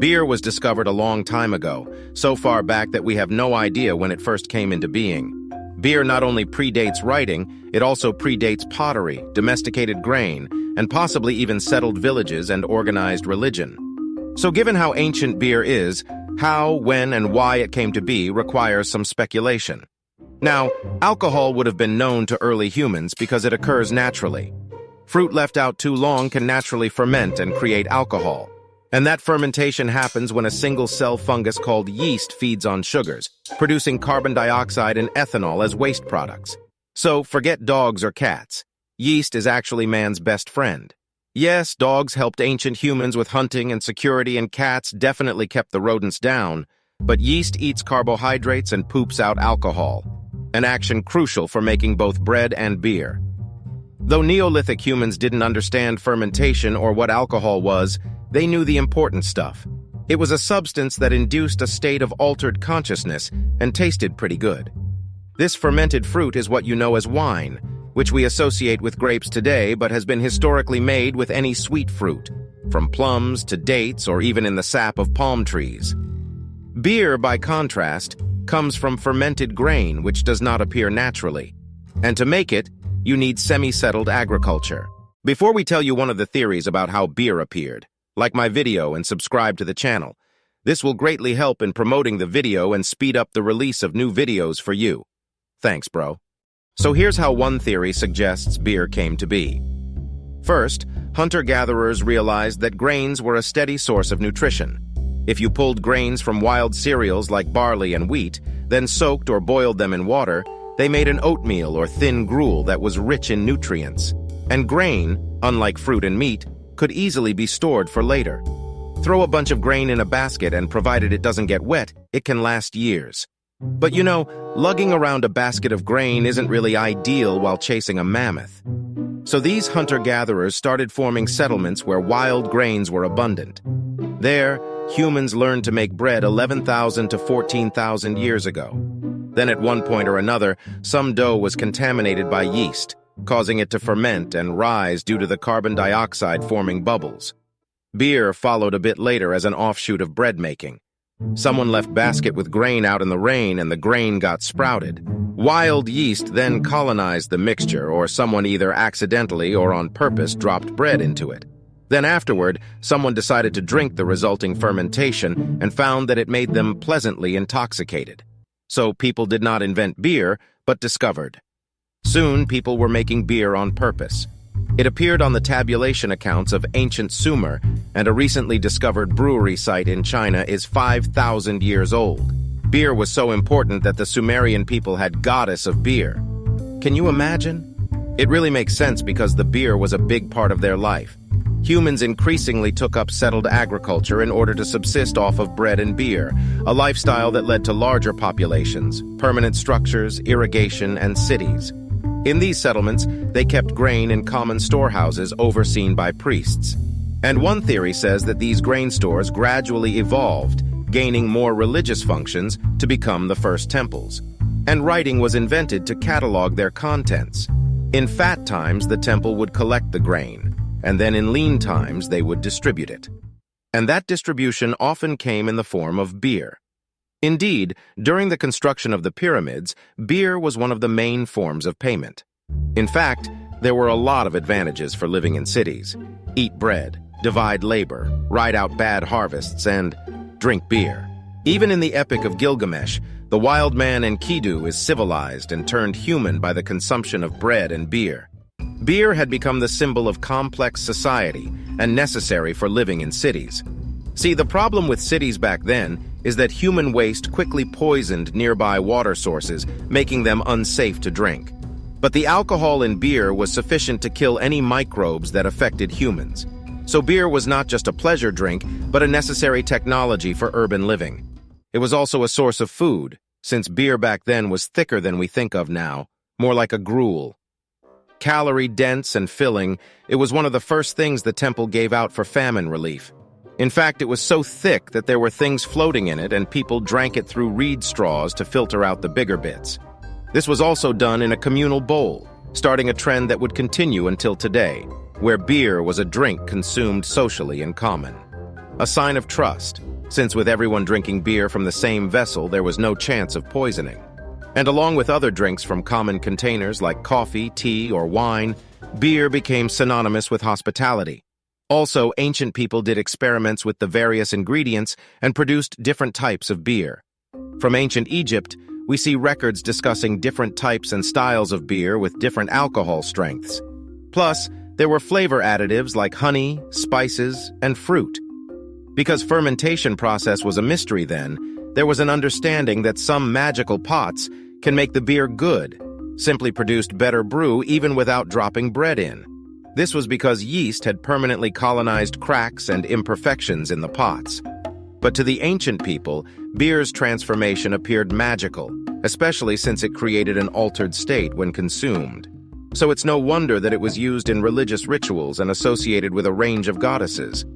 Beer was discovered a long time ago, so far back that we have no idea when it first came into being. Beer not only predates writing, it also predates pottery, domesticated grain, and possibly even settled villages and organized religion. So given how ancient beer is, how, when, and why it came to be requires some speculation. Now, alcohol would have been known to early humans because it occurs naturally. Fruit left out too long can naturally ferment and create alcohol. And that fermentation happens when a single-cell fungus called yeast feeds on sugars, producing carbon dioxide and ethanol as waste products. So forget dogs or cats. Yeast is actually man's best friend. Yes, dogs helped ancient humans with hunting and security, and cats definitely kept the rodents down, but yeast eats carbohydrates and poops out alcohol, an action crucial for making both bread and beer. Though Neolithic humans didn't understand fermentation or what alcohol was, they knew the important stuff. It was a substance that induced a state of altered consciousness and tasted pretty good. This fermented fruit is what you know as wine, which we associate with grapes today but has been historically made with any sweet fruit, from plums to dates or even in the sap of palm trees. Beer, by contrast, comes from fermented grain which does not appear naturally. And to make it, you need semi-settled agriculture. Before we tell you one of the theories about how beer appeared, like my video and subscribe to the channel. This will greatly help in promoting the video and speed up the release of new videos for you. Thanks, bro. So here's how one theory suggests beer came to be. First, hunter-gatherers realized that grains were a steady source of nutrition. If you pulled grains from wild cereals like barley and wheat, then soaked or boiled them in water, they made an oatmeal or thin gruel that was rich in nutrients. And grain, unlike fruit and meat, could easily be stored for later. Throw a bunch of grain in a basket and provided it doesn't get wet, it can last years. But you know, lugging around a basket of grain isn't really ideal while chasing a mammoth. So these hunter-gatherers started forming settlements where wild grains were abundant. There, humans learned to make bread 11,000 to 14,000 years ago. Then at one point or another, some dough was contaminated by yeast, causing it to ferment and rise due to the carbon dioxide forming bubbles. Beer followed a bit later as an offshoot of bread making. Someone left basket with grain out in the rain and the grain got sprouted. Wild yeast then colonized the mixture, or someone either accidentally or on purpose dropped bread into it. Then afterward, someone decided to drink the resulting fermentation and found that it made them pleasantly intoxicated. So people did not invent beer, but discovered. Soon, people were making beer on purpose. It appeared on the tabulation accounts of ancient Sumer, and a recently discovered brewery site in China is 5,000 years old. Beer was so important that the Sumerian people had goddess of beer. Can you imagine? It really makes sense because the beer was a big part of their life. Humans increasingly took up settled agriculture in order to subsist off of bread and beer, a lifestyle that led to larger populations, permanent structures, irrigation, and cities. In these settlements, they kept grain in common storehouses overseen by priests. And one theory says that these grain stores gradually evolved, gaining more religious functions to become the first temples. And writing was invented to catalog their contents. In fat times, the temple would collect the grain, and then in lean times, they would distribute it. And that distribution often came in the form of beer. Indeed, during the construction of the pyramids, beer was one of the main forms of payment. In fact, there were a lot of advantages for living in cities. Eat bread, divide labor, ride out bad harvests, and drink beer. Even in the Epic of Gilgamesh, the wild man Enkidu is civilized and turned human by the consumption of bread and beer. Beer had become the symbol of complex society and necessary for living in cities. See, the problem with cities back then is that human waste quickly poisoned nearby water sources, making them unsafe to drink. But the alcohol in beer was sufficient to kill any microbes that affected humans. So beer was not just a pleasure drink, but a necessary technology for urban living. It was also a source of food, since beer back then was thicker than we think of now, more like a gruel. Calorie-dense and filling, it was one of the first things the temple gave out for famine relief. In fact, it was so thick that there were things floating in it and people drank it through reed straws to filter out the bigger bits. This was also done in a communal bowl, starting a trend that would continue until today, where beer was a drink consumed socially in common. A sign of trust, since with everyone drinking beer from the same vessel, there was no chance of poisoning. And along with other drinks from common containers like coffee, tea, or wine, beer became synonymous with hospitality. Also, ancient people did experiments with the various ingredients and produced different types of beer. From ancient Egypt, we see records discussing different types and styles of beer with different alcohol strengths. Plus, there were flavor additives like honey, spices, and fruit. Because fermentation process was a mystery then, there was an understanding that some magical pots can make the beer good, simply produced better brew even without dropping bread in. This was because yeast had permanently colonized cracks and imperfections in the pots. But to the ancient people, beer's transformation appeared magical, especially since it created an altered state when consumed. So it's no wonder that it was used in religious rituals and associated with a range of goddesses.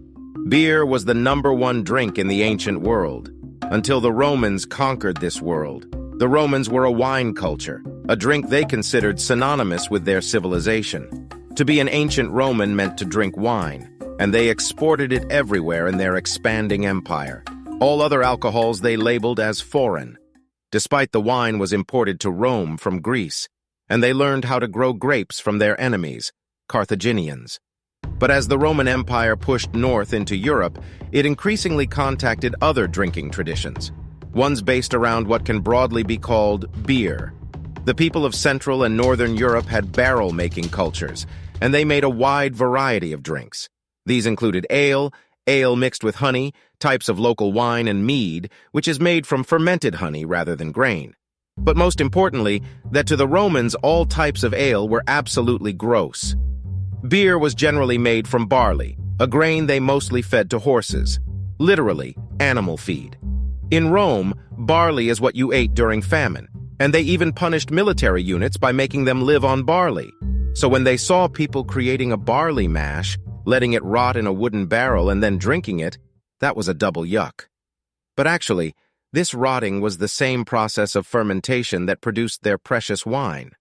Beer was the #1 drink in the ancient world, until the Romans conquered this world. The Romans were a wine culture, a drink they considered synonymous with their civilization. To be an ancient Roman meant to drink wine, and they exported it everywhere in their expanding empire. All other alcohols they labeled as foreign, despite the wine was imported to Rome from Greece, and they learned how to grow grapes from their enemies, Carthaginians. But as the Roman Empire pushed north into Europe, it increasingly contacted other drinking traditions, ones based around what can broadly be called beer. The people of Central and Northern Europe had barrel-making cultures, and they made a wide variety of drinks. These included ale mixed with honey, types of local wine, and mead, which is made from fermented honey rather than grain. But most importantly, that to the Romans all types of ale were absolutely gross. Beer was generally made from barley, a grain they mostly fed to horses. Literally, animal feed. In Rome, barley is what you ate during famine, and they even punished military units by making them live on barley. So when they saw people creating a barley mash, letting it rot in a wooden barrel and then drinking it, that was a double yuck. But actually, this rotting was the same process of fermentation that produced their precious wine.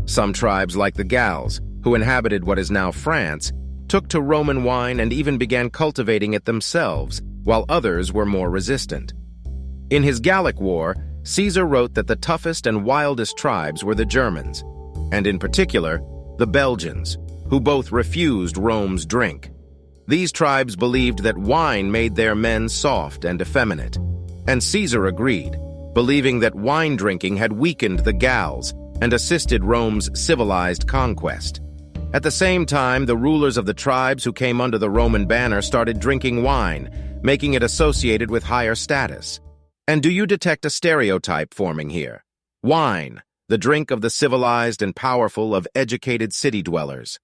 Some tribes, like the Gauls, who inhabited what is now France, took to Roman wine and even began cultivating it themselves, while others were more resistant. In his Gallic War, Caesar wrote that the toughest and wildest tribes were the Germans, and in particular, the Belgians, who both refused Rome's drink. These tribes believed that wine made their men soft and effeminate, and Caesar agreed, believing that wine drinking had weakened the Gauls and assisted Rome's civilized conquest. At the same time, the rulers of the tribes who came under the Roman banner started drinking wine, making it associated with higher status. And do you detect a stereotype forming here? Wine, the drink of the civilized and powerful, of educated city dwellers.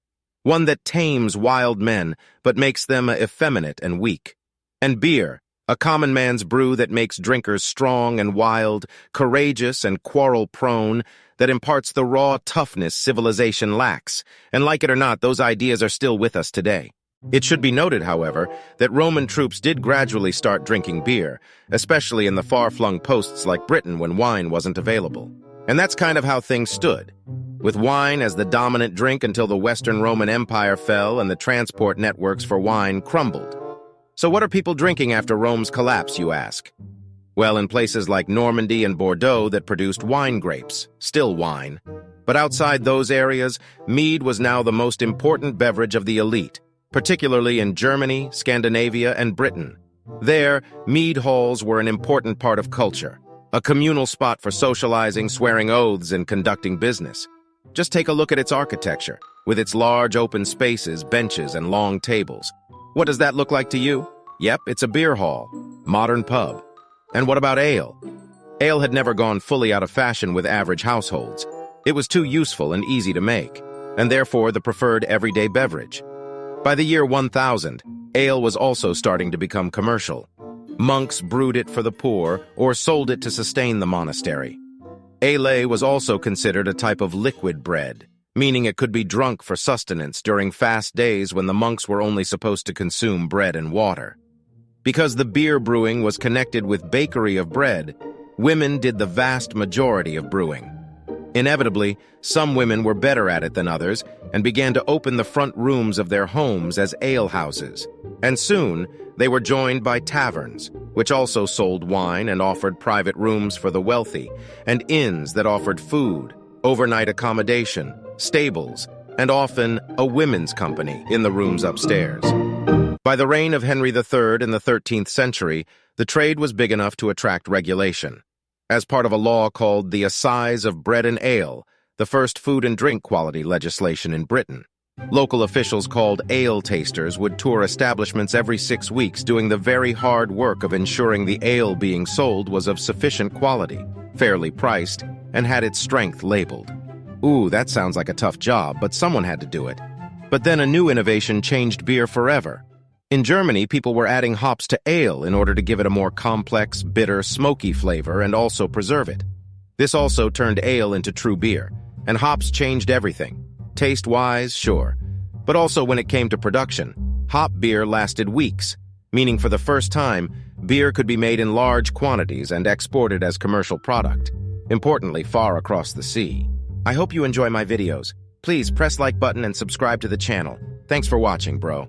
One that tames wild men, but makes them effeminate and weak. And beer, a common man's brew that makes drinkers strong and wild, courageous and quarrel-prone, that imparts the raw toughness civilization lacks. And like it or not, those ideas are still with us today. It should be noted, however, that Roman troops did gradually start drinking beer, especially in the far-flung posts like Britain when wine wasn't available. And that's kind of how things stood, with wine as the dominant drink until the Western Roman Empire fell and the transport networks for wine crumbled. So what are people drinking after Rome's collapse, you ask? Well, in places like Normandy and Bordeaux that produced wine grapes, still wine. But outside those areas, mead was now the most important beverage of the elite, particularly in Germany, Scandinavia, and Britain. There, mead halls were an important part of culture, a communal spot for socializing, swearing oaths, and conducting business. Just take a look at its architecture, with its large open spaces, benches, and long tables. What does that look like to you? Yep, it's a beer hall, modern pub. And what about ale? Ale had never gone fully out of fashion with average households. It was too useful and easy to make, and therefore the preferred everyday beverage. By the year 1000, ale was also starting to become commercial. Monks brewed it for the poor or sold it to sustain the monastery. Ale was also considered a type of liquid bread, meaning it could be drunk for sustenance during fast days when the monks were only supposed to consume bread and water. Because the beer brewing was connected with bakery of bread, women did the vast majority of brewing. Inevitably, some women were better at it than others and began to open the front rooms of their homes as alehouses. And soon, they were joined by taverns, which also sold wine and offered private rooms for the wealthy, and inns that offered food, overnight accommodation, stables, and often a women's company in the rooms upstairs. By the reign of Henry III in the 13th century, the trade was big enough to attract regulation. As part of a law called the Assize of Bread and Ale, the first food and drink quality legislation in Britain, local officials called ale tasters would tour establishments every 6 weeks, doing the very hard work of ensuring the ale being sold was of sufficient quality, fairly priced, and had its strength labeled. Ooh, that sounds like a tough job, but someone had to do it. But then a new innovation changed beer forever. In Germany, people were adding hops to ale in order to give it a more complex, bitter, smoky flavor and also preserve it. This also turned ale into true beer, and hops changed everything. Taste-wise, sure. But also when it came to production, hop beer lasted weeks, meaning for the first time, beer could be made in large quantities and exported as commercial product, importantly far across the sea. I hope you enjoy my videos. Please press like button and subscribe to the channel. Thanks for watching, bro.